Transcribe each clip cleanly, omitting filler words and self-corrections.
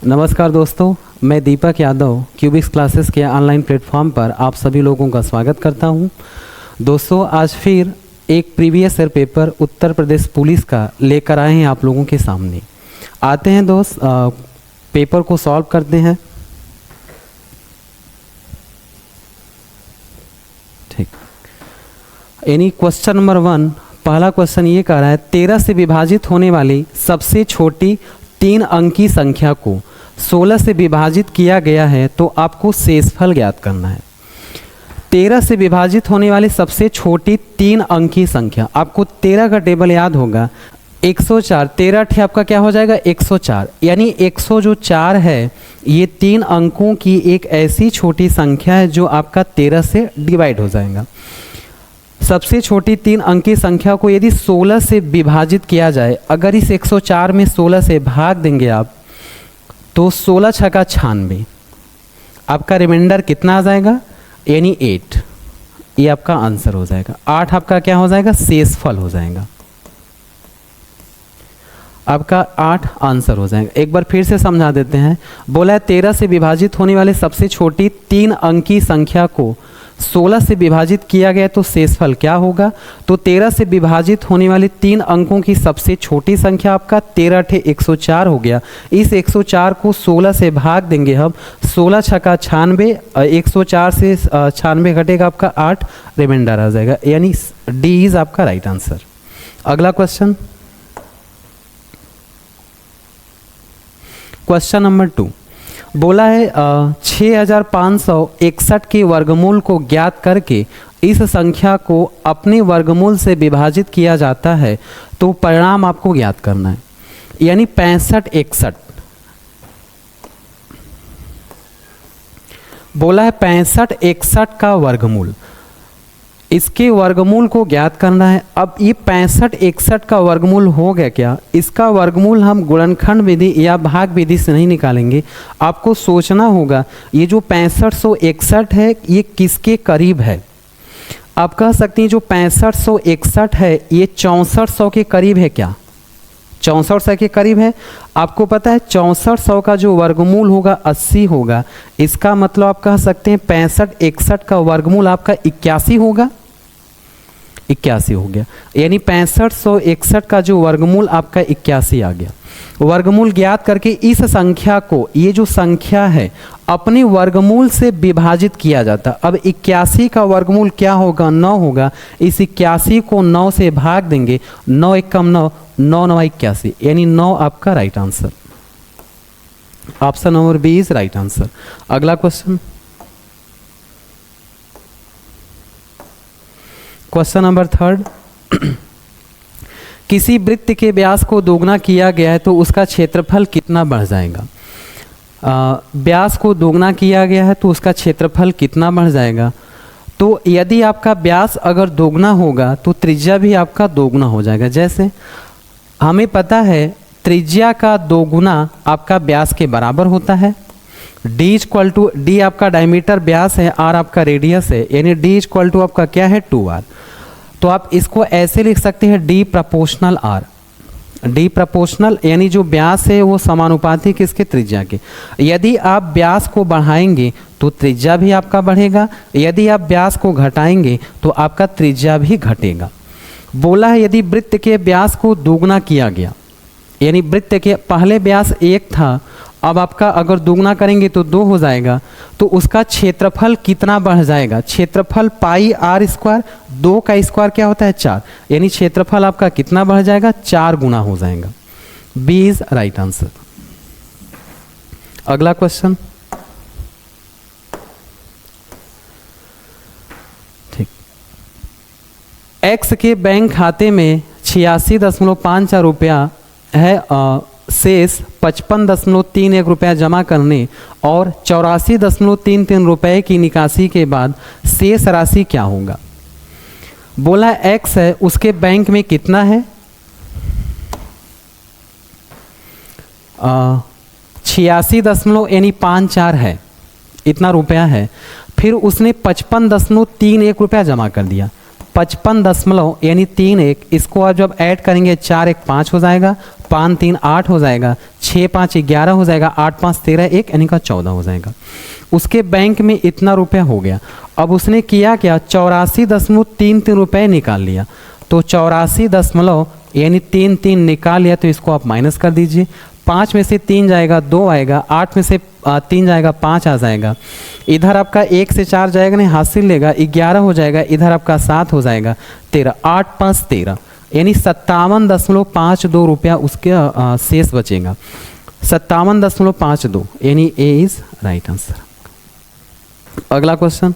नमस्कार दोस्तों, मैं दीपक यादव क्यूबिक्स क्लासेस के ऑनलाइन प्लेटफॉर्म पर आप सभी लोगों का स्वागत करता हूं। दोस्तों, आज फिर एक previous year paper Uttar Pradesh police का लेकर आए हैं आप लोगों के सामने। आते हैं दोस्त, पेपर को सॉल्व करते हैं। ठीक, यानी क्वेश्चन नंबर 1, पहला क्वेश्चन ये कह रहा है 13 से विभाजित होने वाली सबसे छोटी 3 अंकी संख्या को 16 से विभाजित किया गया है तो आपको शेषफल ज्ञात करना है। 13 से विभाजित होने वाली सबसे छोटी 3 अंकी संख्या, आपको 13 का टेबल याद होगा, 104, 13 ठे आपका क्या हो जाएगा 104, यानी 104 है ये 3 अंकों की एक ऐसी छोटी संख्या है जो आपका 13 से डिवाइड हो जाएगा। सबसे छोटी 3 अंकी संख्या को यदि 16 से विभाजित किया जाए, अगर इस 104 में 16 से भाग देंगे आप तो 16 छक्का 96, आपका रिमाइंडर कितना आ जाएगा, यानी 8, ये आपका आंसर हो जाएगा। 8 आपका क्या हो जाएगा, शेषफल हो जाएगा, आपका 8 आंसर हो जाएगा। एक बार फिर से समझा देते हैं। बोला है 13 से विभाजित होने वाले सबसे छोटी 3 अंकी संख्या को 16 से विभाजित किया गया तो शेषफल क्या होगा। तो 13 से विभाजित होने वाले 3 अंकों की सबसे छोटी संख्या आपका 13 ठे 104 हो गया। इस 104 को 16 से भाग देंगे हम, 16 छक्का 96, 104 से 96 घटेगा आपका 8, रिमाइंडर आ जाएगा, यानी डी इज आपका राइट आंसर। अगला क्वेश्चन, क्वेश्चन नंबर 2, बोला है 6561 के वर्गमूल को ज्ञात करके इस संख्या को अपने वर्गमूल से विभाजित किया जाता है तो परिणाम आपको ज्ञात करना है। यानी 6561, बोला है 6561 का वर्गमूल, इसके वर्गमूल को ज्ञात करना है। अब ये 6561 का वर्गमूल हो गया क्या, इसका वर्गमूल हम गुणनखंड विधि या भाग विधि से नहीं निकालेंगे। आपको सोचना होगा ये जो 6561 है ये किसके करीब है। आप कह सकते हैं जो 6561 है ये 6400 के करीब है क्या, 6400 के करीब है। आपको पता है 6400 का जो वर्गमूल होगा 80 होगा, इसका मतलब आप कह सकते हैं 6561 का वर्गमूल आपका 81 होगा, 81 हो गया। यानी 6561 का जो वर्गमूल आपका 81 आ गया। वर्गमूल ज्ञात करके इस संख्या को, ये जो संख्या है, अपने वर्गमूल से विभाजित किया जाता। अब 81 का वर्गमूल क्या होगा, 9 होगा। इस 81 को 9 से भाग देंगे, 9 एकम 9, 9 9 81, यानी 9 आपका right answer. Option number B is right answer. अगला क्वेश्चन, क्वेश्चन नंबर 3, किसी वृत्त के व्यास को दोगुना किया गया है तो उसका क्षेत्रफल कितना बढ़ जाएगा। व्यास को दोगुना किया गया है तो उसका क्षेत्रफल कितना बढ़ जाएगा। तो यदि आपका व्यास अगर दोगुना होगा तो त्रिज्या भी आपका दोगुना हो जाएगा। जैसे हमें पता है त्रिज्या का दोगुना आपका व्यास के बराबर होता है। डी इक्वल टू, डी आपका डायमीटर व्यास है, आर आपका रेडियस है, यानी डी इक्वल टू आपका क्या है 2r। तो आप इसको ऐसे लिख सकते हैं D proportional R. D proportional यानी जो व्यास है वो समानुपाती किसके, त्रिज्या के। यदि आप व्यास को बढ़ाएंगे तो त्रिज्या भी आपका बढ़ेगा, यदि आप व्यास को घटाएंगे तो आपका त्रिज्या भी घटेगा। बोला है यदि वृत्त के व्यास को दोगुना किया गया, यानी वृत्त के पहले व्यास 1 था, अब आपका अगर दोगुना करेंगे तो 2 हो जाएगा, तो उसका क्षेत्रफल कितना बढ़ जाएगा। क्षेत्रफल पाई r स्क्वायर, 2 का स्क्वायर क्या होता है 4, यानी क्षेत्रफल आपका कितना बढ़ जाएगा, 4 गुना हो जाएगा। B is right answer. अगला क्वेश्चन, ठीक, एक्स के बैंक खाते में 86.54 रुपया है, शेष 55.31 रुपया जमा करने और 84.33 रुपये की निकासी के बाद शेष राशि क्या होगा। बोला एक्स है, उसके बैंक में कितना है 86.54 है, इतना रुपया है। फिर उसने 55.31 रुपया जमा कर दिया। 55 दशमलव यानी 31, इसको आप जब ऐड करेंगे 4 1 5 हो जाएगा, 5 3 8 हो जाएगा, 6 5 11 हो जाएगा, 8 5 13 1 यानी का 14 हो जाएगा। उसके बैंक में इतना रुपया हो गया। अब उसने किया क्या, 84.33 रुपये निकाल लिया। तो 84 दशमलव यानी 3 निकाल लिया, तो इसको आप माइनस कर दीजिए। 5 में से 3 जाएगा 2 आएगा, 8 में से 3 जाएगा 5 आ जाएगा, इधर आपका 1 से 4 जाएगा नहीं, हासिल लेगा 11 हो जाएगा, इधर आपका 7 हो जाएगा 13, 8 5 13 यानी 57.52 रुपया उसके शेष बचेगा। 57.52 यानी ए इज राइट आंसर। अगला क्वेश्चन,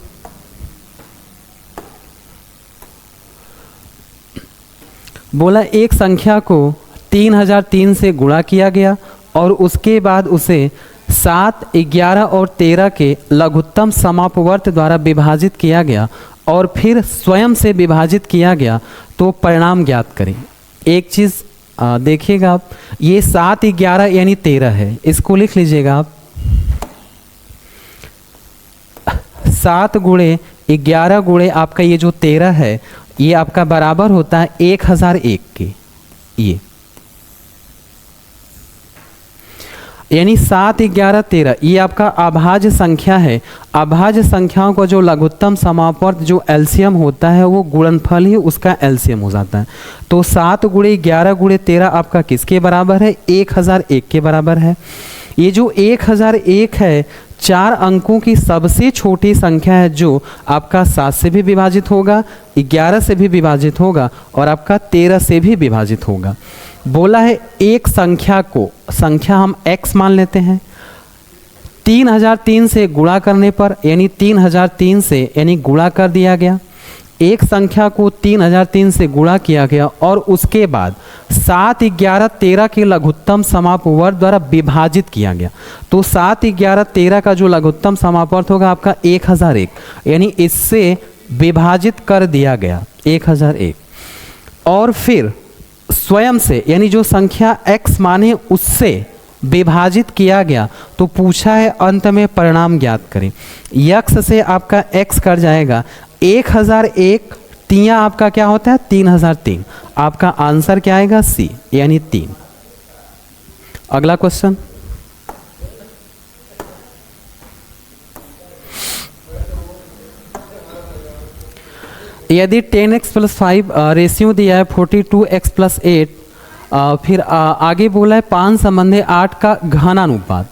बोला एक संख्या को 3003 से गुणा किया गया और उसके बाद उसे 7, 11 और 13 के लघुत्तम समापवर्त द्वारा विभाजित किया गया और फिर स्वयं से विभाजित किया गया, तो परिणाम ज्ञात करें। एक चीज़ देखिएगा आप, ये 7, 11 यानी 13 है, इसको लिख लीजिएगा आप। 7 गुणे 11 गुणे आपका ये जो 13 है, ये आपका बराबर होता है 1001 के। ये यानी 7, 11, 13 ये आपका अभाज्य संख्या है। अभाज्य संख्याओं को जो लघुत्तम समापवर्त जो एलसीएम होता है वो गुणनफल ही उसका एलसीएम हो जाता है। तो 7 गुणे 11 गुणे 13 आपका किसके बराबर है, 1001 के बराबर है। ये जो 1001 है 4 अंकों की सबसे छोटी संख्या है, जो आपका 7 से भी विभाजित होगा, 11 से भी विभाजित होगा और आपका 13 से भी विभाजित होगा। बोला है एक संख्या को, संख्या हम x मान लेते हैं, 3003 से गुणा करने पर यानी 3003 से यानी गुणा कर दिया गया। एक संख्या को 3003 से गुणा किया गया और उसके बाद 7, 11, 13 के लघुत्तम समापवर्त द्वारा विभाजित किया गया। तो 7, 11, 13 का जो लघुत्तम समापवर्त होगा आपका 1001, यानी इससे विभाजित कर दिया गया 1001 और फिर स्वयं से यानी जो संख्या x माने उससे विभाजित किया गया। तो पूछा है अंत में परिणाम ज्ञात करें। x से आपका x कर जाएगा 1001, 3 आपका क्या होता है 3003, आपका आंसर क्या आएगा सी यानी 3। अगला क्वेश्चन, यदि 10x + 5 रेशियो दिया है 42x + 8, फिर आगे बोला है 5 संबंधी 8 का घनानुपात,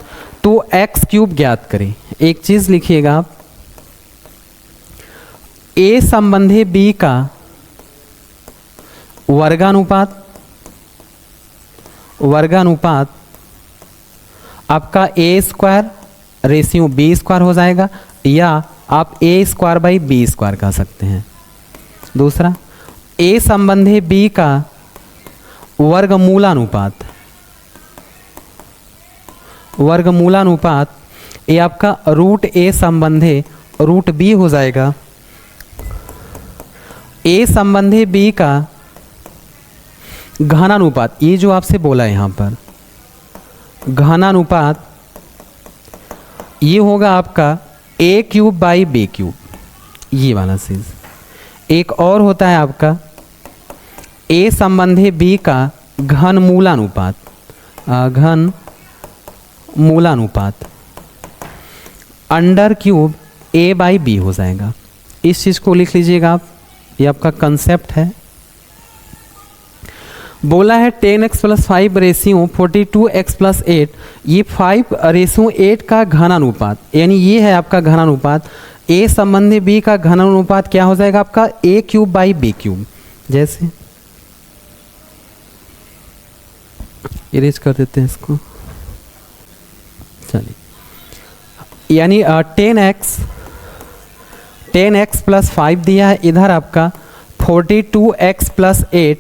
तो x³ ज्ञात करें। एक चीज लिखिएगा आप, a संबंधी b का वर्गानुपात आपका a² रेशियो b² हो जाएगा, या आप a²/b² कह सकते हैं। दूसरा, a संबंधी b का वर्गमूलानुपात ये आपका √a संबंधी √b हो जाएगा। a संबंधी b का घनानुपात, ये जो आपसे बोला है यहाँ पर घनानुपात, ये होगा आपका a³/b³, ये वाला चीज। एक और होता है आपका a संबंधी b का घनमूलानुपात √a/b हो जाएगा। इस चीज़ को लिख लीजिएगा आप, ये आपका कंसेप्ट है। बोला है 10x + 5 रेशियो 42x + 8, ये 5:8 का घनानुपात, यानी ये है आपका घनानुपात। a संबंधी b का घनानुपात क्या हो जाएगा आपका a³/b³। जैसे इरेज कर देते हैं इसको, चलिए, यानी 10x + 5 दिया है, इधर आपका 42x + 8,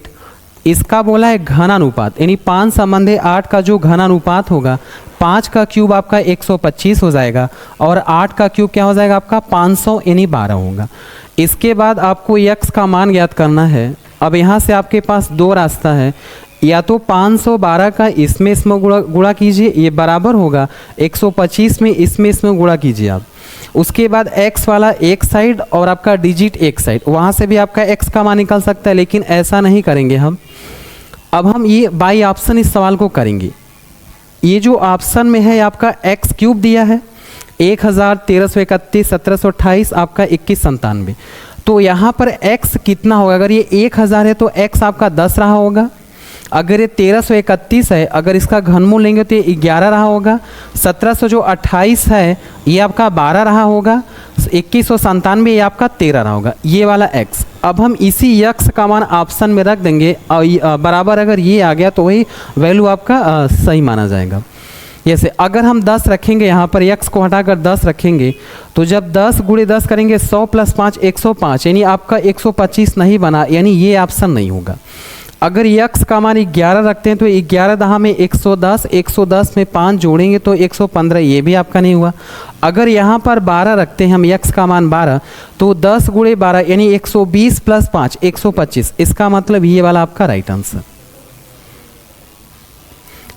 इसका बोला है घनानुपात, यानी 5 संबंधी 8 का जो घनानुपात होगा, 5 का क्यूब आपका 125 हो जाएगा और 8 का क्यूब क्या हो जाएगा आपका 500 यानी 12 होगा। इसके बाद आपको x का मान ज्ञात करना है। अब यहाँ से आपके पास दो रास्ता है, या तो 512 का इसमें गुणा कीजिए, ये बराबर होगा 125 में इसमें गुणा कीजिए आप। उसके बाद x वाला एक साइड और आपका डिजिट एक साइड, वहाँ से भी आपका x का मान निकल सकता है, लेकिन ऐसा नहीं करेंगे हम। अब हम ये बाई ऑप्शन इस सवाल को करेंगे। ये जो ऑप्शन में है आपका x क्यूब दिया है 1000, 1331, 1728, आपका 2197। तो यहाँ पर x कितना होगा? अगर ये 1000 है तो x आपका 10 रहा होगा। अगर ये 1331 है, अगर इसका घनमूल लेंगे तो ये 11 रहा होगा। 1728 है ये आपका 12 रहा होगा। 2197 ये आपका 13 रहा होगा, ये वाला x। अब हम इसी x का मान ऑप्शन में रख देंगे और बराबर अगर ये आ गया तो वही वैल्यू आपका सही माना जाएगा। जैसे अगर हम 10 रखेंगे यहाँ पर, x को हटाकर 10 रखेंगे, तो जब 10 गुणे 10 करेंगे 100 + 5 105, यानी आपका 125 नहीं बना, यानी ये ऑप्शन नहीं होगा। अगर x का मान 11 रखते हैं तो 11 दहा में 110, 110 में 5 जोड़ेंगे तो 115, ये भी आपका नहीं हुआ। अगर यहाँ पर 12 रखते हैं हम, x का मान 12, तो 10 गुणे 12 यानी 120 + 5 125, इसका मतलब ये वाला आपका राइट आंसर।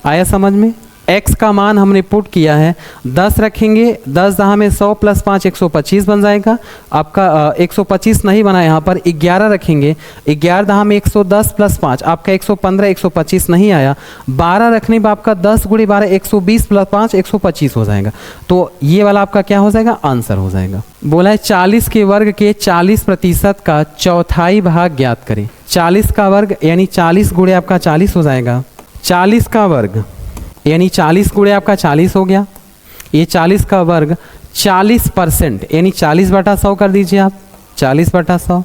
आया समझ में? x का मान हमने पुट किया है, 10 रखेंगे, 10 दहा में 100 + 5 125 बन जाएगा आपका। 125 नहीं बना यहाँ पर। 11 रखेंगे, 11 दहा में 110 + 5 आपका 115, 125 नहीं आया। 12 रखने पर आपका 10 गुणे 12 120 + 5 125 हो जाएगा। तो ये वाला आपका क्या हो जाएगा? आंसर हो जाएगा। बोला है 40 के वर्ग के 40% का चौथाई भाग ज्ञात करें। 40 का वर्ग यानी 40 गुणे आपका 40 हो जाएगा। 40 का वर्ग यानी 40 गुणे आपका 40 हो गया। ये 40 का वर्ग 40% यानी 40/100 कर दीजिए आप, 40/100।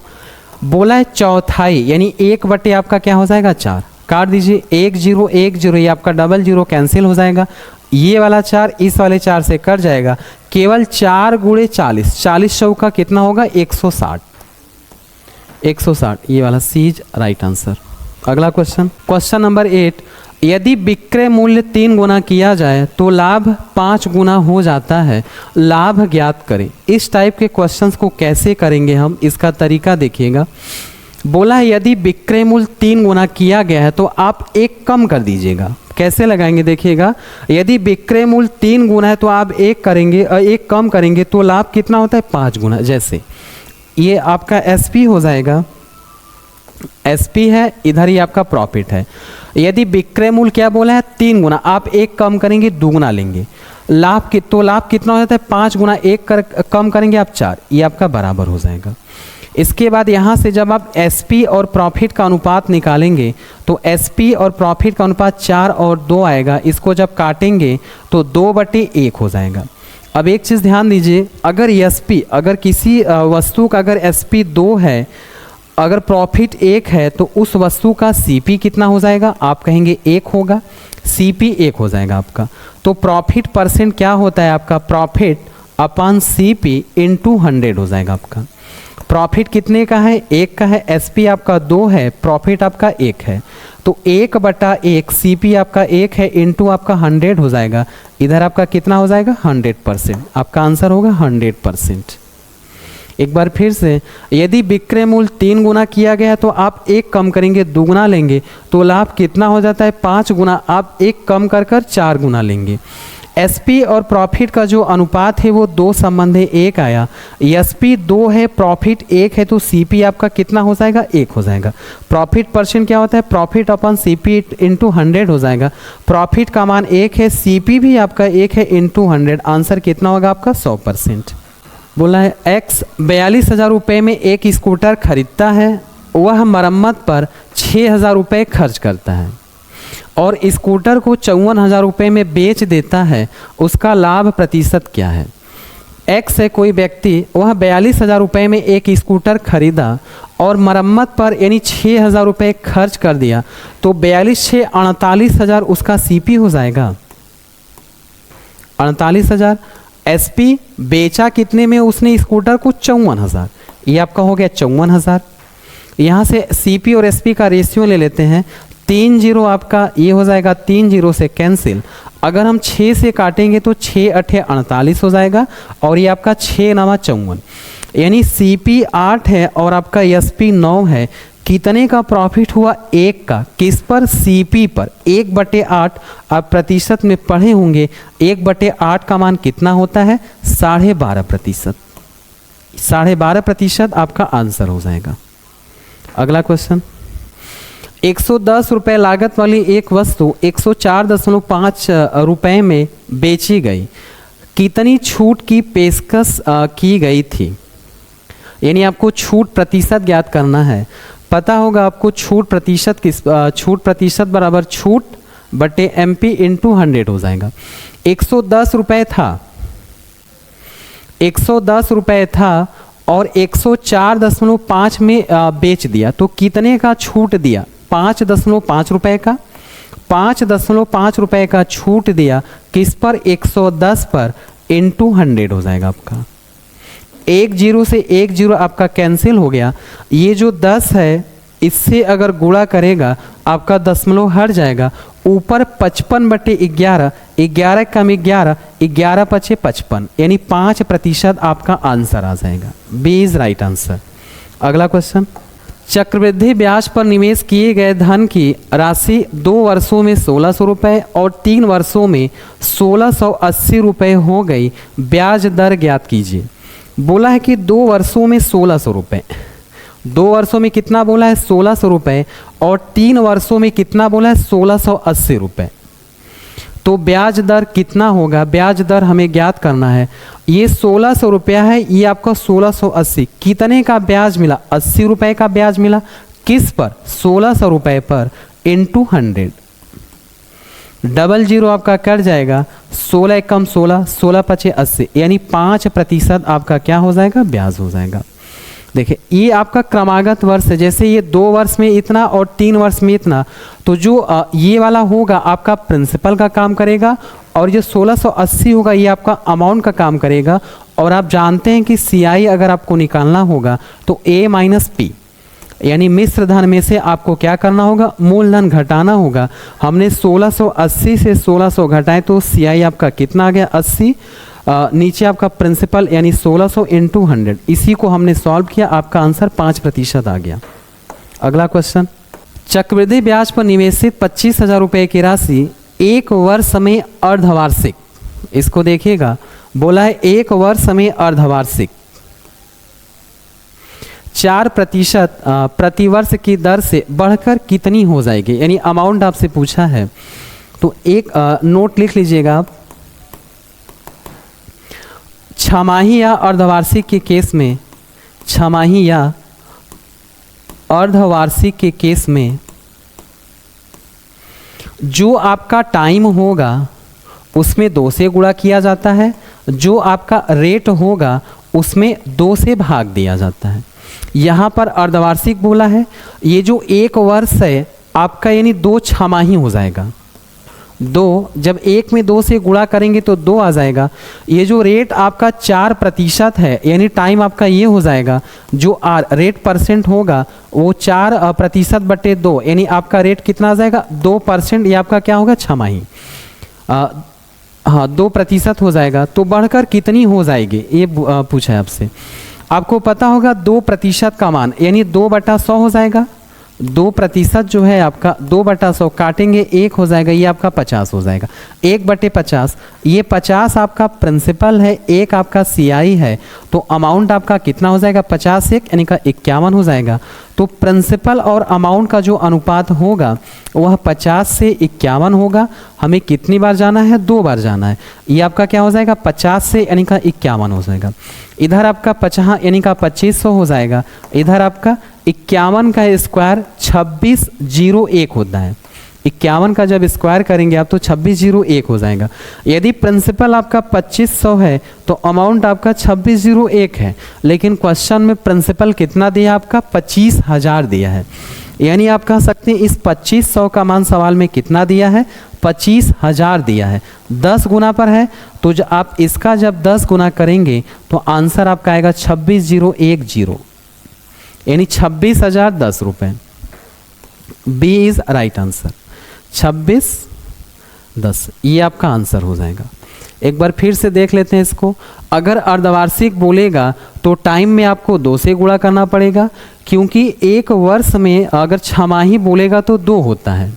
बोला है चौथाई यानी 1 आपका क्या हो जाएगा? 4, काट दीजिए। 1 0 1 0, ये आपका डबल 0 कैंसिल हो जाएगा। ये वाला 4 इस वाले 4 से कट जाएगा। केवल 4 गुणे 40, 40 चौका कितना होगा? 160, 160, ये वाला सी इज राइट आंसर। अगला क्वेश्चन, क्वेश्चन नंबर 8, यदि विक्रय मूल्य 3 गुना किया जाए तो लाभ 5 गुना हो जाता है, लाभ ज्ञात करें। इस टाइप के क्वेश्चंस को कैसे करेंगे हम, इसका तरीका देखिएगा। बोला है यदि विक्रय मूल्य 3 गुना किया गया है तो आप 1 कम कर दीजिएगा। कैसे लगाएंगे देखिएगा। यदि विक्रय मूल्य 3 गुना है तो आप 1 करेंगे और 1 कम करेंगे तो लाभ कितना होता है? 5 गुना। जैसे ये आपका SP हो जाएगा, SP है, इधर ही आपका प्रॉफिट है। यदि विक्रय मूल्य क्या बोला है? 3 गुना, आप 1 कम करेंगे 2 गुना लेंगे। लाभ तो लाभ कितना हो जाता है? 5 गुना, 1 कम करेंगे आप 4, ये आपका बराबर हो जाएगा। इसके बाद यहाँ से जब आप SP और प्रॉफिट का अनुपात निकालेंगे तो SP और प्रॉफिट का अनुपात 4 और 2 आएगा। इसको जब काटेंगे तो 2/1 हो जाएगा। अब एक चीज़ ध्यान दीजिए, अगर SP, अगर किसी वस्तु का अगर SP 2 है, अगर प्रॉफिट 1 है तो उस वस्तु का CP कितना हो जाएगा? आप कहेंगे 1 होगा, CP 1 हो जाएगा आपका। तो प्रॉफिट % क्या होता है आपका? प्रॉफिट अपॉन CP × 100 हो जाएगा आपका। प्रॉफिट कितने का है? 1 का है, SP आपका 2 है, प्रॉफिट आपका 1 है, तो 1/1 CP आपका 1 है इंटू आपका 100 हो जाएगा। इधर आपका कितना हो जाएगा? 100%। आपका आंसर होगा 100%। एक बार फिर से, यदि विक्रय मूल्य 3 गुना किया गया है तो आप 1 कम करेंगे 2 गुना लेंगे, तो लाभ कितना हो जाता है? 5 गुना, आप 1 कम कर 4 गुना लेंगे। SP और प्रॉफिट का जो अनुपात है वो 2 संबंध है, 1 आया। SP 2 है, प्रॉफिट 1 है, तो CP आपका कितना हो जाएगा? 1 हो जाएगा। प्रॉफिट % क्या होता है? प्रॉफिट अपॉन CP × 100 हो जाएगा। प्रॉफिट का मान 1 है, CP भी आपका 1 है × 100, आंसर कितना होगा आपका? 100%। बोला है X 42,000 रुपये में एक स्कूटर खरीदता है, वह मरम्मत पर 6,000 रुपये खर्च करता है और स्कूटर को 54,000 रुपये में बेच देता है, उसका लाभ प्रतिशत क्या है? X है कोई व्यक्ति, वह 42,000 रुपये में एक स्कूटर खरीदा और मरम्मत पर यानी 6,000 रुपये खर्च कर दिया, तो 42 6 48,000 उसका CP हो जाएगा। 48,000। SP बेचा कितने में? उसने स्कूटर को 54,000, ये आपका हो गया 54,000। यहाँ से CP और SP का रेशियो ले लेते हैं, 3 0 आपका ये हो जाएगा, 3 0 से कैंसिल। अगर हम 6 से काटेंगे तो 6 8 48 हो जाएगा और ये आपका 6 9 54, यानी CP 8 है और आपका SP 9 है। कितने का प्रॉफिट हुआ? 1 का। किस पर? CP पर। 1/8 आप प्रतिशत में पढ़े होंगे, 1/8 का मान कितना होता है? 12.5%। 12.5% आपका आंसर हो जाएगा। अगला क्वेश्चन, 110 रुपये लागत वाली एक वस्तु 104.5 रुपये में बेची गई, कितनी छूट की पेशकश की गई थी? यानी आपको छूट प्रतिशत ज्ञात करना है। पता होगा आपको छूट प्रतिशत बराबर छूट बटे MP इंटू 100 हो जाएगा। 110 रुपये था, 110 रुपये था और 104.5 में बेच दिया, तो कितने का छूट दिया? 5.5 रुपये का। 5.5 रुपये का छूट दिया किस पर? 110 पर, इंटू 100 हो जाएगा आपका। 1 0 से 1 0 आपका कैंसिल हो गया। ये जो 10 है इससे अगर गुणा करेगा आपका दशमलव हट जाएगा। ऊपर 55 बटे 11, 11 कम 11, 11 पचे 55, यानी 5% आपका आंसर आ जाएगा। B is right answer. अगला क्वेश्चन, चक्रवृद्धि ब्याज पर निवेश किए गए धन की राशि 2 वर्षों में 1600 रुपये और 3 वर्षों में 1680 रुपये हो गई, ब्याज दर ज्ञात कीजिए। बोला है कि 2 वर्षों में 1600 रुपये, 2 वर्षों में कितना बोला है? 1600 रुपये, और 3 वर्षों में कितना बोला है? 1680 रुपये। तो ब्याज दर कितना होगा? ब्याज दर हमें ज्ञात करना है। ये 1600 रुपया है, ये आपका 1680, कितने का ब्याज मिला? 80 रुपये का ब्याज मिला। किस पर? 1600 रुपये पर, इंटू 100। 00 आपका कट जाएगा, 16 कम 16, 16 पचे 80, यानी 5% आपका क्या हो जाएगा? ब्याज हो जाएगा। देखिए ये आपका क्रमागत वर्ष है, जैसे ये 2 वर्ष में इतना और 3 वर्ष में इतना, तो जो ये वाला होगा आपका प्रिंसिपल का काम करेगा, और जो 1680 होगा ये आपका अमाउंट का काम करेगा। और आप जानते हैं कि CI अगर आपको निकालना होगा तो A माइनस P, यानी मिश्र धन में से आपको क्या करना होगा? मूलधन घटाना होगा। हमने 1680 से 1600 घटाए तो CI आपका कितना आ गया? 80। नीचे आपका प्रिंसिपल यानी 1600 इंटू 100, इसी को हमने सॉल्व किया, आपका आंसर 5% आ गया। अगला क्वेश्चन, चक्रवृद्धि ब्याज पर निवेशित 25,000 रुपये की राशि 1 वर्ष में अर्धवार्षिक, इसको देखिएगा, बोला है 1 वर्ष में अर्धवार्षिक 4% प्रतिवर्ष की दर से बढ़कर कितनी हो जाएगी? यानी अमाउंट आपसे पूछा है, तो एक नोट लिख लीजिएगा आप। छमाही या अर्धवार्षिक के केस में, छमाही या अर्धवार्षिक के केस में जो आपका टाइम होगा उसमें 2 से गुणा किया जाता है, जो आपका रेट होगा उसमें 2 से भाग दिया जाता है। यहाँ पर अर्धवार्षिक बोला है, ये जो 1 वर्ष है आपका यानी 2 छमाही हो जाएगा। 2 जब 1 में 2 से गुणा करेंगे तो 2 आ जाएगा। ये जो रेट आपका 4% है, यानी टाइम आपका ये हो जाएगा, जो रेट परसेंट होगा वो 4% बटे 2, यानी आपका रेट कितना आ जाएगा? 2%। ये आपका क्या होगा? छमाही। हाँ 2% हो जाएगा। तो बढ़कर कितनी हो जाएगी ये पूछा है आपसे। आपको पता होगा 2% का मान यानी 2/100 हो जाएगा। 2% जो है आपका 2/100 काटेंगे 1 हो जाएगा, ये आपका 50 हो जाएगा। 1/50, ये 50 आपका प्रिंसिपल है, 1 आपका CI है, तो अमाउंट आपका कितना हो जाएगा? 50 1 यानी का 51 हो जाएगा। तो प्रिंसिपल और अमाउंट का जो अनुपात होगा वह 50 से 51 होगा। हमें कितनी बार जाना है? 2 बार जाना है। ये आपका क्या हो जाएगा? 50 से यानी का 51 हो जाएगा। इधर आपका 50 यानी का 2500 हो जाएगा। इधर आपका 51 का स्क्वायर 2601 होता है। 51 का जब स्क्वायर करेंगे आप तो 2601 हो जाएगा। यदि प्रिंसिपल आपका 2500 है तो अमाउंट आपका 2601 है, लेकिन क्वेश्चन में प्रिंसिपल कितना दिया? आपका 25,000 दिया है। यानी आप कह सकते हैं इस 2500 का मान सवाल में कितना दिया है? 25,000 दिया है। 10 गुना पर है, तो जब आप इसका जब 10 गुना करेंगे तो आंसर आपका आएगा 26,010, यानी 26,010 रुपये। B is right answer. 26,10 ये आपका आंसर हो जाएगा। एक बार फिर से देख लेते हैं इसको। अगर अर्धवार्षिक बोलेगा तो टाइम में आपको 2 से गुणा करना पड़ेगा, क्योंकि 1 वर्ष में अगर छमाही बोलेगा तो 2 होता है,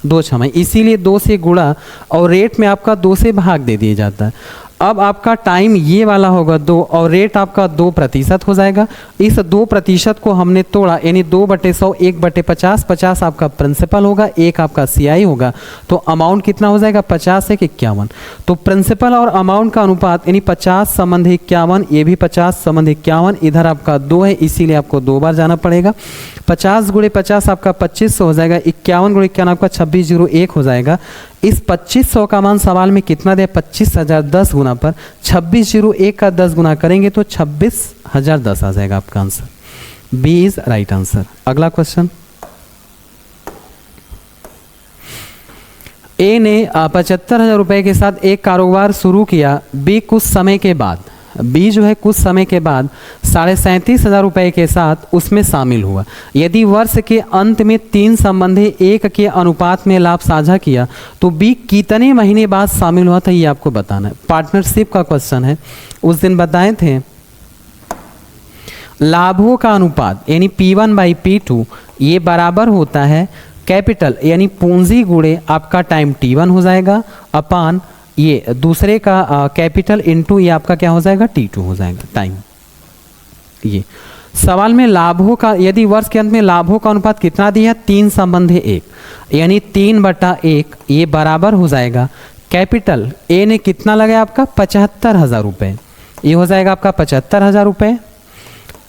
2 छमाही, इसीलिए 2 से गुणा, और रेट में आपका 2 से भाग दे दिया जाता है। अब आपका टाइम ये वाला होगा 2 और रेट आपका 2% हो जाएगा। इस 2% को हमने तोड़ा, यानी 2/100 1/50, 50 आपका प्रिंसिपल होगा, 1 आपका CI होगा, तो अमाउंट कितना हो जाएगा 50 1 51। तो प्रिंसिपल और अमाउंट का अनुपात यानी 50:51, ये भी 50:51, इधर आपका 2 है इसीलिए आपको 2 बार जाना पड़ेगा। 50 × 50 आपका 2500 हो जाएगा, 51 × 51 आपका 2601 हो जाएगा। इस 2500 का मान सवाल में कितना दे, 25,000, 10 गुना पर 2601 का 10 गुना करेंगे तो 26,010 आ जाएगा आपका answer. B is right answer. अगला क्वेश्चन, ए ने 75,000 रुपए के साथ एक कारोबार शुरू किया। बी कुछ समय के बाद, बी जो है कुछ समय के बाद 37,500 रुपए के साथ उसमें शामिल हुआ। यदि वर्ष के अंत में 3 संबंधी 1 के अनुपात में लाभ साझा किया तो बी कितने महीने बाद शामिल हुआ था, ये आपको बताना है। पार्टनरशिप का क्वेश्चन है, उस दिन बताए थे लाभों का अनुपात यानी P1/P2 ये बराबर होता है कैपिटल यानी पूंजी गुणे आपका टाइम T1 हो जाएगा अपान ये दूसरे का कैपिटल इनटू ये आपका क्या हो जाएगा T2 हो जाएगा टाइम। ये सवाल में लाभों का, यदि वर्ष के अंत में लाभों का अनुपात कितना दिया, 3 संबंधी 1 यानी 3/1 ये बराबर हो जाएगा कैपिटल ए ने कितना लगाया आपका 75,000 रुपये, ये हो जाएगा आपका 75,000 रुपये।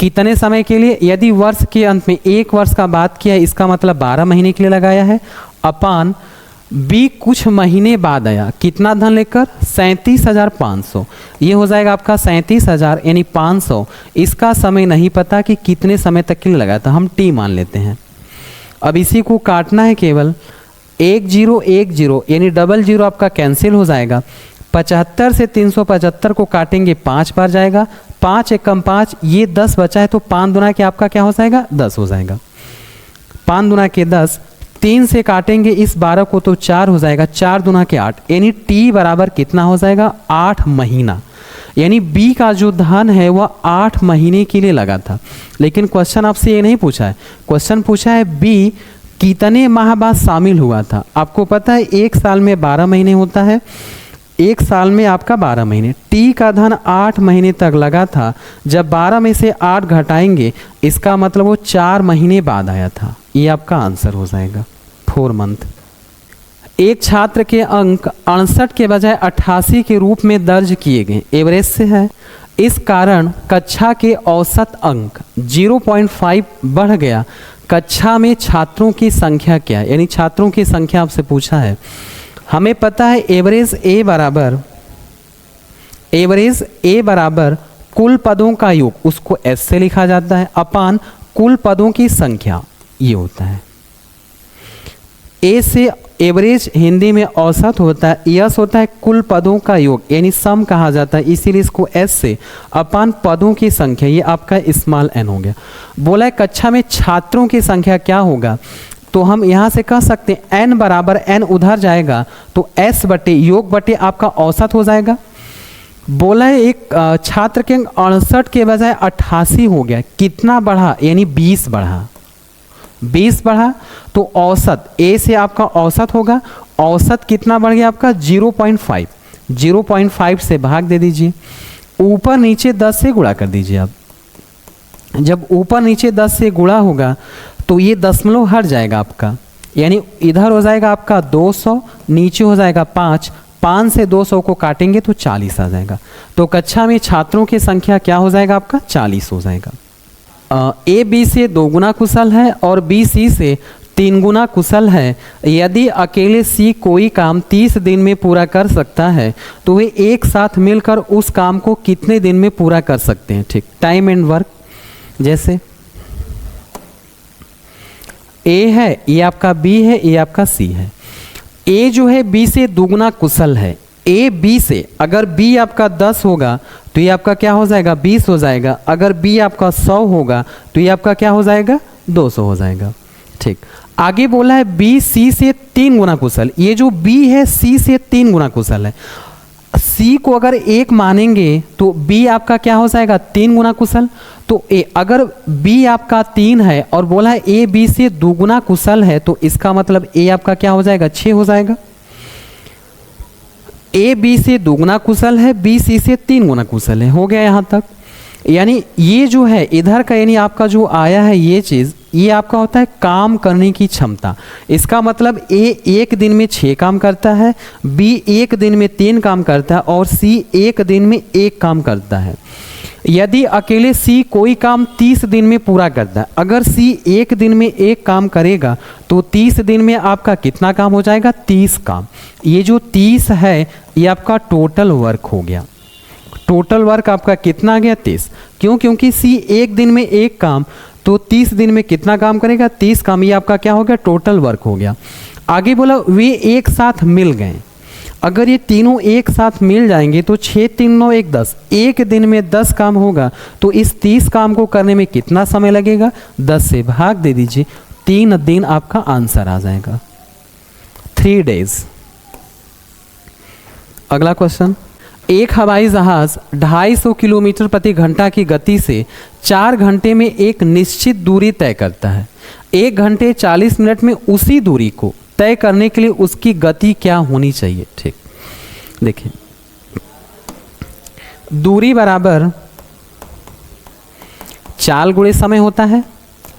कितने समय के लिए, यदि वर्ष के अंत में 1 वर्ष का बात किया है इसका मतलब 12 महीने के लिए लगाया है अपान बी कुछ महीने बाद आया कितना धन लेकर 37,500, ये हो जाएगा आपका 37,000 यानी 500। इसका समय नहीं पता कि कितने समय तक के लिए लगाया था, हम टी मान लेते हैं। अब इसी को काटना है केवल 1010 यानी 00 आपका कैंसिल हो जाएगा। 75 से 375 को काटेंगे 5 बार जाएगा, 5 एकम 5 ये 10 बचा है तो 5 दुना के आपका क्या हो जाएगा 10 हो जाएगा। 5 दुना के 10, 3 से काटेंगे इस 12 को तो 4 हो जाएगा, 4 दुना के 8 यानी टी बराबर कितना हो जाएगा 8 महीना। यानी बी का जो धन है वह 8 महीने के लिए लगा था। लेकिन क्वेश्चन आपसे ये नहीं पूछा है, क्वेश्चन पूछा है बी कितने माह बाद शामिल हुआ था। आपको पता है 1 साल में 12 महीने होता है, 1 साल में आपका 12 महीने, टी का धन 8 महीने तक लगा था। जब 12 में से 8 घटाएंगे इसका मतलब वो 4 महीने बाद आया था, ये आपका आंसर हो जाएगा 4 मंथ। एक छात्र के अंक 68 के बजाय 88 के रूप में दर्ज किए गए, एवरेज से है। इस कारण कक्षा के औसत अंक 0.5 बढ़ गया। कक्षा में छात्रों की संख्या क्या है, यानी छात्रों की संख्या आपसे पूछा है। हमें पता है एवरेज ए बराबर कुल पदों का योग, उसको एस से लिखा जाता है अपान कुल पदों की संख्या, ये होता है। ए से एवरेज हिंदी में औसत होता है, यस होता है कुल पदों का योग यानी सम कहा जाता है, इसीलिए इसको एस से अपान पदों की संख्या, ये आपका स्मॉल एन हो गया। बोला है कक्षा में छात्रों की संख्या क्या होगा, तो हम यहाँ से कह सकते हैं n बराबर n उधर जाएगा तो s बटे योग बटे आपका औसत हो जाएगा। बोला है एक छात्र के अंक 68 के बजाय 88 हो गया, कितना बढ़ा यानी 20 बढ़ा, 20 बढ़ा तो औसत a से आपका औसत होगा, औसत कितना बढ़ गया आपका 0.5, 0.5 से भाग दे दीजिए, ऊपर नीचे 10 से गुणा कर दीजिए। आप जब ऊपर नीचे 10 से गुणा होगा तो ये दशमलव हट जाएगा आपका, यानी इधर हो जाएगा आपका 200, नीचे हो जाएगा 5, 5 से 200 को काटेंगे तो 40 आ जाएगा। तो कक्षा में छात्रों की संख्या क्या हो जाएगा आपका 40 हो जाएगा। ए बी से 2 गुना कुशल है और बी सी से 3 गुना कुशल है। यदि अकेले सी कोई काम 30 दिन में पूरा कर सकता है तो वे एक साथ मिलकर उस काम को कितने दिन में पूरा कर सकते हैं। ठीक, टाइम एंड वर्क, जैसे ए है, ये आपका बी है, ये आपका सी है। ए जो है बी से 2 गुना कुशल है। ए बी से, अगर बी आपका 10 होगा तो ये आपका क्या हो जाएगा 20 हो जाएगा। अगर बी आपका 100 होगा तो ये आपका क्या हो जाएगा 200 हो जाएगा। ठीक, आगे बोला है बी सी से 3 गुना कुशल। ये जो बी है सी से 3 गुना कुशल है। सी को अगर 1 मानेंगे तो बी आपका क्या हो जाएगा 3 गुना कुशल। तो ए, अगर बी आपका 3 है और बोला है ए बी से 2 गुना कुशल है तो इसका मतलब ए आपका क्या हो जाएगा 6 हो जाएगा। ए बी से दोगुना कुशल है, बी सी से 3 गुना कुशल है। हो गया यहाँ तक। यानी ये जो है इधर का, यानी आपका जो आया है ये चीज़, ये आपका होता है काम करने की क्षमता। इसका मतलब ए एक दिन में 6 काम करता है, बी एक दिन में 3 काम करता है और सी एक दिन में 1 काम करता है। यदि अकेले सी कोई काम 30 दिन में पूरा करता है, अगर सी एक दिन में 1 काम करेगा तो 30 दिन में आपका कितना काम हो जाएगा? 30 काम। ये जो 30 है ये आपका टोटल वर्क हो गया। टोटल वर्क आपका कितना आ गया? 30। क्यों? क्योंकि सी एक दिन में 1 काम, तो 30 दिन में कितना काम करेगा? 30 काम। ये आपका क्या हो गया? टोटल वर्क हो गया। आगे बोला वे एक साथ मिल गए। अगर ये तीनों एक साथ मिल जाएंगे तो 6 3 9 1 10, एक दिन में 10 काम होगा। तो इस 30 काम को करने में कितना समय लगेगा? 10 से भाग दे दीजिए, 3 दिन आपका आंसर आ जाएगा, 3 डेज। अगला क्वेश्चन, एक हवाई जहाज 250 किलोमीटर प्रति घंटा की गति से 4 घंटे में एक निश्चित दूरी तय करता है। 1 घंटे 40 मिनट में उसी दूरी को तय करने के लिए उसकी गति क्या होनी चाहिए? ठीक, देखिए दूरी बराबर चाल गुणे समय होता है,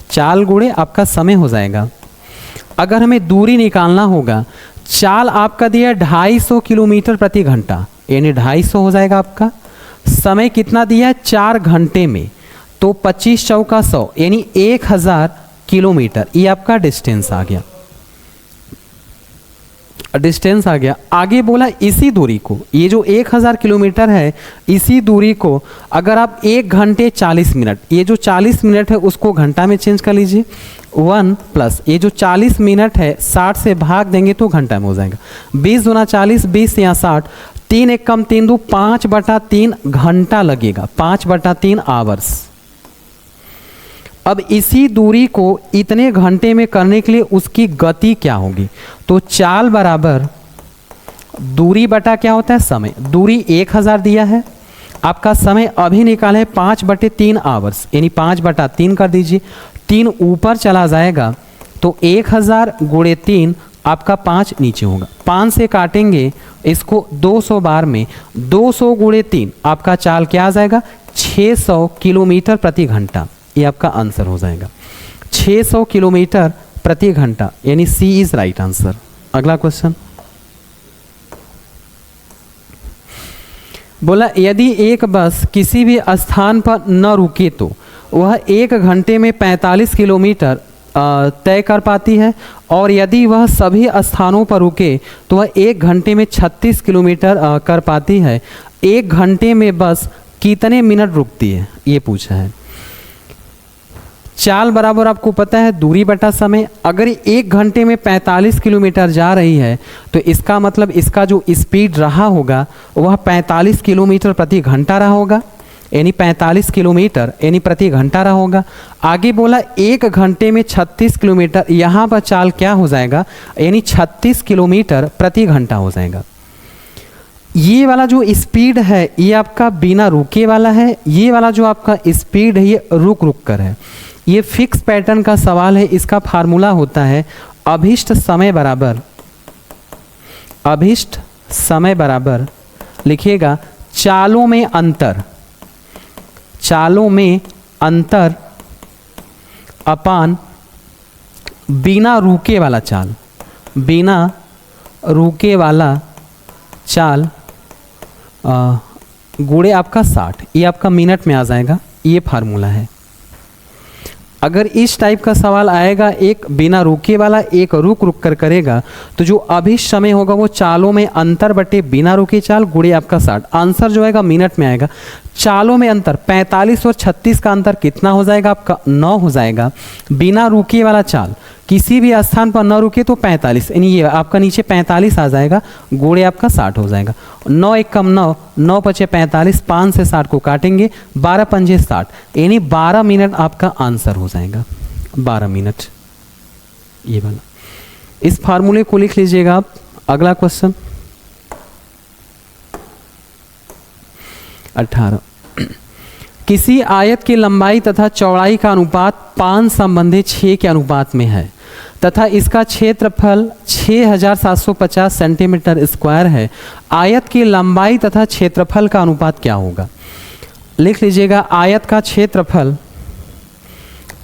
चाल गुणे आपका समय हो जाएगा। अगर हमें दूरी निकालना होगा, चाल आपका दिया 250 किलोमीटर प्रति घंटा, यानी 250 हो जाएगा आपका। समय कितना दिया है? 4 घंटे में, तो 25 चौका 100 यानी 1000 किलोमीटर। ये आपका डिस्टेंस आ गया, डिस्टेंस आ गया। आगे बोला इसी दूरी को, ये जो 1000 किलोमीटर है, इसी दूरी को अगर आप 1 घंटे 40 मिनट, ये जो 40 मिनट है उसको घंटा में चेंज कर लीजिए, 1 प्लस ये जो 40 मिनट है 60 से भाग देंगे तो घंटा में हो जाएगा। 20 दूना 40, 20 या 60, 3 1 कम 3 2, 5/3 घंटा लगेगा, 5/3 आवर्स। अब इसी दूरी को इतने घंटे में करने के लिए उसकी गति क्या होगी? तो चाल बराबर दूरी बटा क्या होता है? समय। दूरी 1000 दिया है, आपका समय अभी निकाला है 5/3 आवर्स, यानी 5/3 कर दीजिए, 3 ऊपर चला जाएगा तो 1000 गुणे 3 आपका 5 नीचे होगा। 5 से काटेंगे इसको 200 बार में, 200 गुणे 3 आपका चाल क्या आ जाएगा? 600 किलोमीटर प्रति घंटा। ये आपका आंसर हो जाएगा 600 किलोमीटर प्रति घंटा, यानी सी इज राइट आंसर। अगला क्वेश्चन, बोला यदि एक बस किसी भी स्थान पर न रुके तो वह 1 घंटे में 45 किलोमीटर तय कर पाती है, और यदि वह सभी स्थानों पर रुके तो वह 1 घंटे में 36 किलोमीटर कर पाती है। 1 घंटे में बस कितने मिनट रुकती है? ये पूछा है। चाल बराबर आपको पता है दूरी बटा समय। अगर 1 घंटे में 45 किलोमीटर जा रही है तो इसका मतलब इसका जो स्पीड रहा होगा वह 45 किलोमीटर प्रति घंटा रहा होगा, यानी 45 किलोमीटर यानी प्रति घंटा रहा होगा। आगे बोला 1 घंटे में 36 किलोमीटर, यहाँ पर चाल क्या हो जाएगा? यानी 36 किलोमीटर प्रति घंटा हो जाएगा। ये वाला जो स्पीड है ये आपका बिना रुके वाला है, ये वाला जो आपका स्पीड है ये रुक रुक कर है। ये फिक्स पैटर्न का सवाल है। इसका फार्मूला होता है अभिष्ट समय बराबर, अभिष्ट समय बराबर लिखिएगा चालों में अंतर, चालों में अंतर अपान बिना रुके वाला चाल, बिना रुके वाला चाल गुणे आपका 60। ये आपका मिनट में आ जाएगा। ये फार्मूला है। अगर इस टाइप का सवाल आएगा, एक बिना रुके वाला एक रुक रुक कर करेगा, तो जो अभी समय होगा वो चालों में अंतर बटे बिना रुके चाल गुणे आपका 60। आंसर जो आएगा मिनट में आएगा। चालों में अंतर 45 और 36 का अंतर कितना हो जाएगा आपका? 9 हो जाएगा। बिना रुके वाला चाल किसी भी स्थान पर न रुके तो 45, यानी ये आपका नीचे 45 आ जाएगा, गुणे आपका 60 हो जाएगा। 9 1 कम 9, 9 5 45, 5 से 60 को काटेंगे, 12 5 60, यानी 12 मिनट आपका आंसर हो जाएगा। 12 मिनट ये वाला। इस फार्मूले को लिख लीजिएगा आप। अगला क्वेश्चन 18, किसी आयत की लंबाई तथा चौड़ाई का अनुपात 5 संबंधी 6 के अनुपात में है। तथा इसका क्षेत्रफल 6750 सेंटीमीटर स्क्वायर है, आयत की लंबाई तथा क्षेत्रफल का अनुपात क्या होगा? लिख लीजिएगा, आयत का क्षेत्रफल,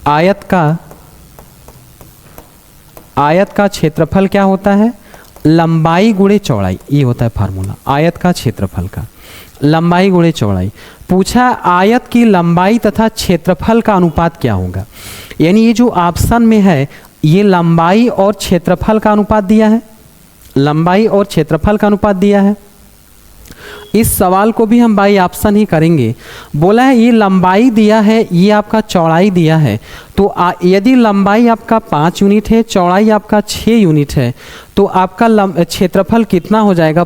आयत का क्षेत्रफल क्या होता है? लंबाई गुणे चौड़ाई, ये होता है फार्मूला आयत का क्षेत्रफल का, लंबाई गुणे चौड़ाई। पूछा आयत की लंबाई तथा क्षेत्रफल का अनुपात क्या होगा, यानी ये जो ऑप्शन में है ये लंबाई और क्षेत्रफल का अनुपात दिया है, लंबाई और क्षेत्रफल का अनुपात दिया है। इस सवाल को भी हम बाई ऑप्शन ही करेंगे। बोला है ये लंबाई दिया है, ये आपका चौड़ाई दिया है, तो यदि लंबाई आपका 5 यूनिट है, चौड़ाई आपका 6 यूनिट है, तो आपका क्षेत्रफल कितना हो जाएगा?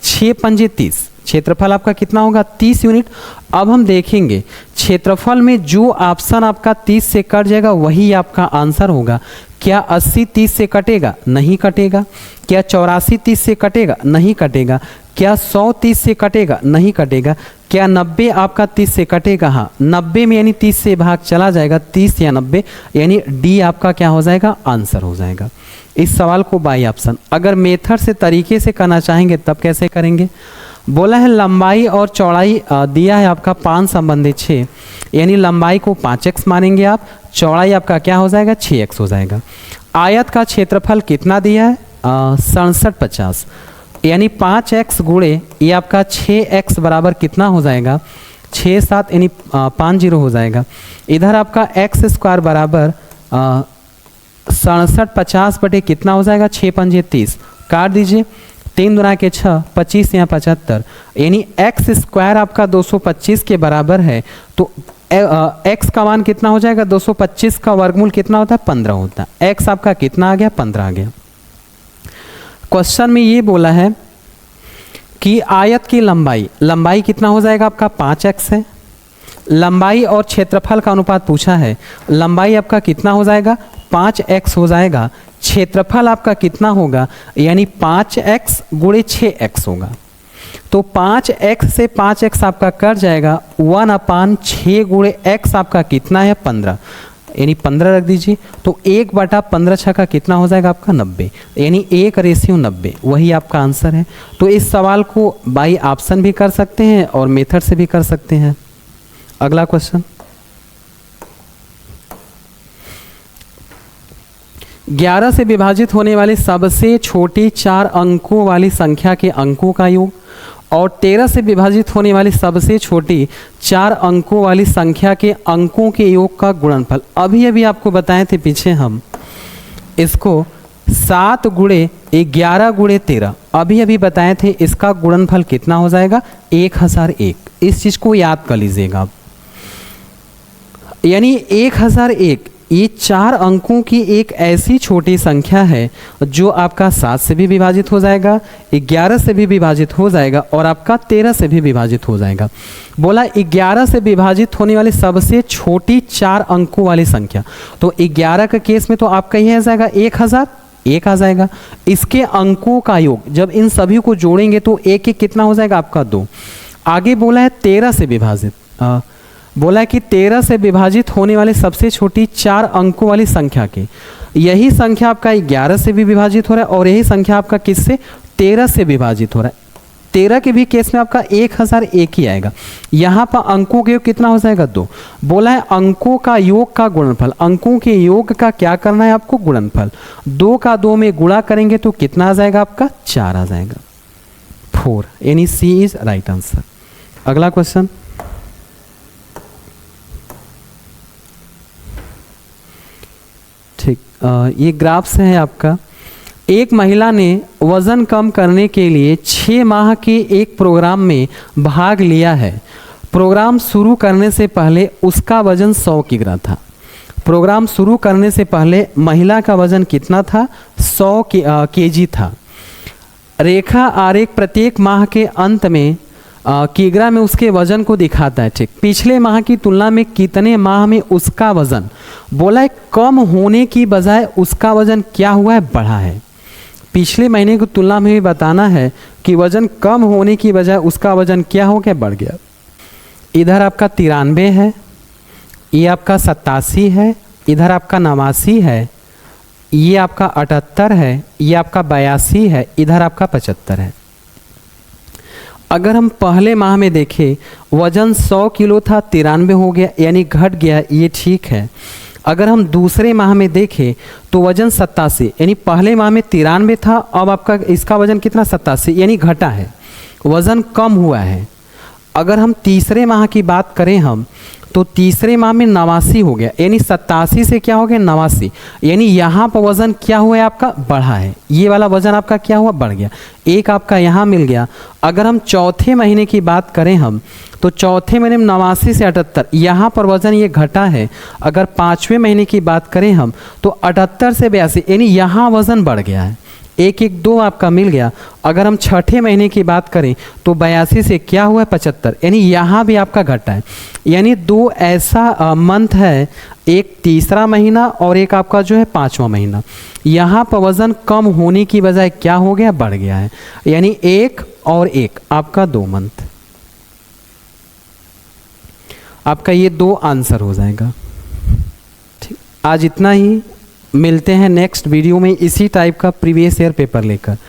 6 पंजे 30, क्षेत्रफल आपका कितना होगा? 30 यूनिट। अब हम देखेंगे क्षेत्रफल में जो ऑप्शन आपका 30 से कट जाएगा वही आपका आंसर होगा। क्या 80 30 से कटेगा? नहीं कटेगा। क्या 84 30 से कटेगा? नहीं कटेगा। क्या 100 30 से कटेगा? नहीं कटेगा। क्या 90 आपका 30 से कटेगा? हाँ, 90 में यानी 30 से भाग चला जाएगा, 30 या 90, यानी डी आपका क्या हो जाएगा? आंसर हो जाएगा। इस सवाल को बाई ऑप्शन। अगर मेथड से तरीके से करना चाहेंगे तब कैसे करेंगे? बोला है लंबाई और चौड़ाई दिया है आपका 5 संबंधित 6, यानी लंबाई को 5x मानेंगे आप, चौड़ाई आपका क्या हो जाएगा? 6x हो जाएगा। आयत का क्षेत्रफल कितना दिया है? 6750, यानी 5x गुणे ये आपका 6x बराबर कितना हो जाएगा? 6 7 यानी 50 हो जाएगा। इधर आपका x स्क्वायर बराबर 6750 बटे कितना हो जाएगा? 6 पंजे 30, काट दीजिए, 3 दूना के 6, 25 या 75, यानी x स्क्वायर आपका 225 के बराबर है, तो x का मान कितना हो जाएगा? 225 का वर्गमूल कितना होता है? 15 होता है। x आपका कितना आ गया? 15 आ गया। क्वेश्चन में ये बोला है कि आयत की लंबाई कितना हो जाएगा आपका? 5x है। लंबाई और क्षेत्रफल का अनुपात पूछा है, लंबाई आपका कितना हो जाएगा? 5x हो जाएगा। क्षेत्रफल आपका कितना होगा? यानी 5x गुणे 6x होगा, तो 5x से 5x आपका कट जाएगा, 1/6 गुणे x आपका कितना है? 15, यानी 15 रख दीजिए, तो 1/15 6 का कितना हो जाएगा आपका? 90, यानी 1:90, वही आपका आंसर है। तो इस सवाल को बाई ऑप्शन भी कर सकते हैं और मेथड से भी कर सकते हैं। अगला क्वेश्चन, 11 से विभाजित होने वाली सबसे छोटी 4 अंकों वाली संख्या के अंकों का योग और 13 से विभाजित होने वाली सबसे छोटी 4 अंकों वाली संख्या के अंकों के योग का गुणनफल। अभी अभी आपको बताए थे पीछे हम इसको 7 गुणे 11 गुणे 13 अभी अभी बताए थे, इसका गुणनफल कितना हो जाएगा? 1001। इस चीज को याद कर लीजिएगा आप, यानी 1001 ये 4 अंकों की एक ऐसी छोटी संख्या है जो आपका 7 से भी विभाजित हो जाएगा, 11 से भी विभाजित हो जाएगा और आपका 13 से भी विभाजित हो जाएगा। बोला 11 से विभाजित होने वाली सबसे छोटी 4 अंकों वाली संख्या, तो 11 का केस में तो आपका ये आ जाएगा 1001 आ जाएगा। इसके अंकों का योग जब इन सभी को जोड़ेंगे तो एक कितना हो जाएगा आपका? 2। आगे बोला है 13 से विभाजित, बोला है कि 13 से विभाजित होने वाली सबसे छोटी 4 अंकों वाली संख्या के, यही संख्या आपका 11 से भी विभाजित हो रहा है और यही संख्या आपका किससे? 13 से विभाजित हो रहा है। 13 के भी केस में आपका 1001 ही आएगा। यहाँ पर अंकों का योग कितना हो जाएगा? 2। बोला है अंकों का योग का गुणनफल, अंकों के योग का क्या करना है आपको? गुणनफल। 2 का 2 में गुणा करेंगे तो कितना आ जाएगा आपका? 4 आ जाएगा, 4, यानी सी इज राइट आंसर। अगला क्वेश्चन, ठीक, ये ग्राफ से है आपका। एक महिला ने वजन कम करने के लिए 6 माह के एक प्रोग्राम में भाग लिया है। प्रोग्राम शुरू करने से पहले उसका वजन 100 किग्रा था। प्रोग्राम शुरू करने से पहले महिला का वजन कितना था? 100 केजी था। रेखा आरेख प्रत्येक माह के अंत में किग्रा में उसके वजन को दिखाता है। ठीक, पिछले माह की तुलना में कितने माह में उसका वजन, बोला है कम होने की बजाय उसका वजन क्या हुआ है? बढ़ा है। पिछले महीने की तुलना में भी बताना है कि वजन कम होने की बजाय उसका वजन क्या हो गया? बढ़ गया। इधर आपका 93 है, ये आपका 87 है, इधर आपका 89 है, ये आपका 78 है, ये आपका 82 है, इधर आपका 75 है। अगर हम पहले माह में देखें, वजन 100 किलो था, 93 हो गया, यानी घट गया, ये ठीक है। अगर हम दूसरे माह में देखें तो वजन 87, यानी पहले माह में 93 था, अब आपका इसका वजन कितना 87, यानी घटा है, वजन कम हुआ है। अगर हम तीसरे माह की बात करें हम, तो तीसरे माह में 89 हो गया, यानी 87 से क्या हो गया 89, यानी यहाँ पर वजन क्या हुआ है आपका बढ़ा है, ये वाला वजन आपका क्या हुआ बढ़ गया, एक आपका यहाँ मिल गया। अगर हम चौथे महीने की बात करें हम, तो चौथे महीने में 89 से 78, यहाँ पर वजन ये घटा है। अगर पाँचवें महीने की बात करें हम, तो 78 से 82, यानी यहाँ वजन बढ़ गया है, 112 आपका मिल गया। अगर हम छठे महीने की बात करें तो 82 से क्या हुआ 75, यानी यहाँ भी आपका घटा है। यानी दो ऐसा मंथ है, एक तीसरा महीना और एक आपका जो है पाँचवा महीना, यहाँ पर वज़न कम होने की बजाय क्या हो गया बढ़ गया है, यानी एक और एक आपका 2 मंथ। आपका ये 2 आंसर हो जाएगा। ठीक, आज इतना ही, मिलते हैं नेक्स्ट वीडियो में इसी टाइप का प्रीवियस ईयर पेपर लेकर।